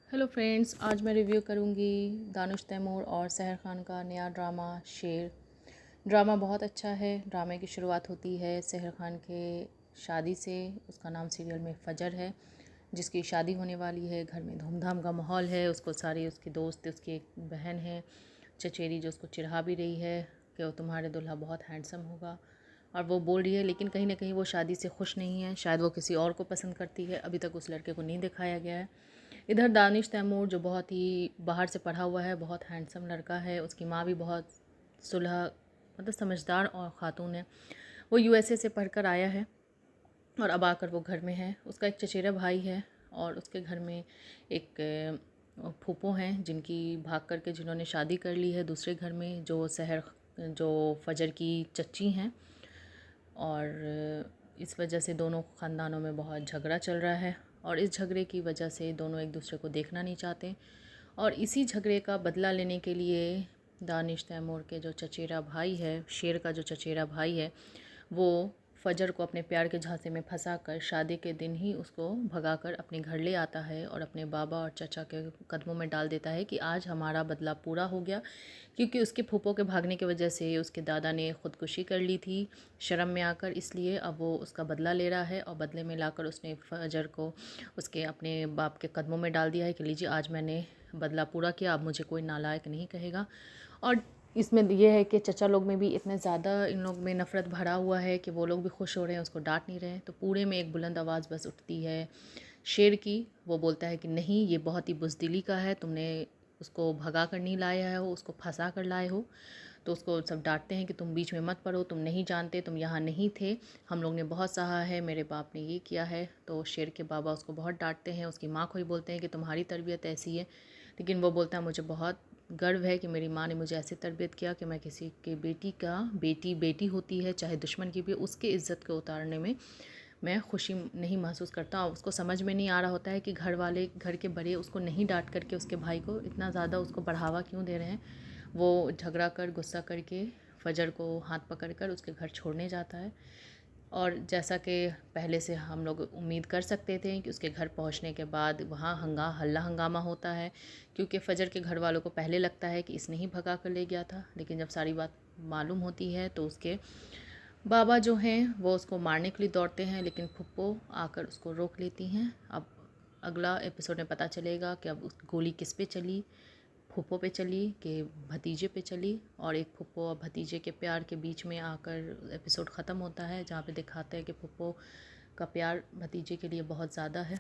Hello friends, आज मैं review करूंगी दानिश तैमूर और सहर खान का नया ड्रामा शेर। ड्रामा बहुत अच्छा है। ड्रामे की शुरुआत होती है सहर खान के शादी से। उसका नाम सीरियल में फ़जर है, जिसकी शादी होने वाली है। घर में धूमधाम का माहौल है। उसको सारे उसके दोस्त, उसकी एक बहन है चचेरी, जो उसको चिढ़ा भी रही है कि वो तुम्हारे दूल्हा बहुत हैंडसम होगा। और वो बोल रही है लेकिन कहीं ना कहीं वो शादी से खुश नहीं है। शायद वो किसी और को पसंद करती है। अभी तक उस लड़के को नहीं दिखाया गया है। इधर दानिश तैमूर, जो बहुत ही बाहर से पढ़ा हुआ है, बहुत हैंडसम लड़का है। उसकी माँ भी बहुत सुलह मतलब समझदार और ख़ातून है। वो यूएसए से पढ़कर आया है और अब आकर वो घर में है। उसका एक चचेरा भाई है और उसके घर में एक फूफो हैं, जिनकी भाग करके जिन्होंने शादी कर ली है दूसरे घर में, जो फ़जर की चच्ची हैं। और इस वजह से दोनों ख़ानदानों में बहुत झगड़ा चल रहा है और इस झगड़े की वजह से दोनों एक दूसरे को देखना नहीं चाहते। और इसी झगड़े का बदला लेने के लिए दानिश तैमूर के जो चचेरा भाई है, शेर का जो चचेरा भाई है, वो फ़जर को अपने प्यार के झांसे में फंसाकर शादी के दिन ही उसको भगाकर अपने घर ले आता है और अपने बाबा और चाचा के कदमों में डाल देता है कि आज हमारा बदला पूरा हो गया। क्योंकि उसके फूफो के भागने की वजह से उसके दादा ने ख़ुदकुशी कर ली थी शर्म में आकर, इसलिए अब वो उसका बदला ले रहा है। और बदले में लाकर उसने फ़जर को उसके अपने बाप के कदमों में डाल दिया है कि लीजिए, आज मैंने बदला पूरा किया, अब मुझे कोई नालायक नहीं कहेगा। और इसमें ये है कि चचा लोग में भी इतने ज़्यादा इन लोग में नफ़रत भरा हुआ है कि वो लोग भी खुश हो रहे हैं, उसको डांट नहीं रहे हैं। तो पूरे में एक बुलंद आवाज़ बस उठती है शेर की। वो बोलता है कि नहीं, ये बहुत ही बुज़दिली का है, तुमने उसको भगा कर नहीं लाया हो, उसको फंसा कर लाए हो। तो उसको सब डांटते हैं कि तुम बीच में मत पड़ो, तुम नहीं जानते, तुम यहाँ नहीं थे, हम लोग ने बहुत सहा है, मेरे बाप ने ये किया है। तो शेर के बाबा उसको बहुत डांटते हैं। उसकी माँ को ही बोलते हैं कि तुम्हारी तरबियत ऐसी है। लेकिन वो बोलता है मुझे बहुत गर्व है कि मेरी माँ ने मुझे ऐसे तरबियत किया कि मैं किसी के बेटी का बेटी बेटी होती है, चाहे दुश्मन की भी, उसके इज़्ज़त को उतारने में मैं खुशी नहीं महसूस करता। और उसको समझ में नहीं आ रहा होता है कि घर वाले, घर के बड़े उसको नहीं डांट करके उसके भाई को इतना ज़्यादा उसको बढ़ावा क्यों दे रहे हैं। वो झगड़ा कर, गुस्सा करके फ़जर को हाथ पकड़ कर उसके घर छोड़ने जाता है। और जैसा कि पहले से हम लोग उम्मीद कर सकते थे कि उसके घर पहुंचने के बाद वहाँ हल्ला हंगामा होता है, क्योंकि फ़जर के घर वालों को पहले लगता है कि इसने ही भगा कर ले गया था। लेकिन जब सारी बात मालूम होती है तो उसके बाबा जो हैं वो उसको मारने के लिए दौड़ते हैं, लेकिन फुप्पो आकर उसको रोक लेती हैं। अब अगला एपिसोड में पता चलेगा कि अब उस गोली किस पे चली, फूफो पे चली कि भतीजे पे चली। और एक फूफो और भतीजे के प्यार के बीच में आकर एपिसोड ख़त्म होता है, जहाँ पे दिखाते हैं कि फूफो का प्यार भतीजे के लिए बहुत ज़्यादा है।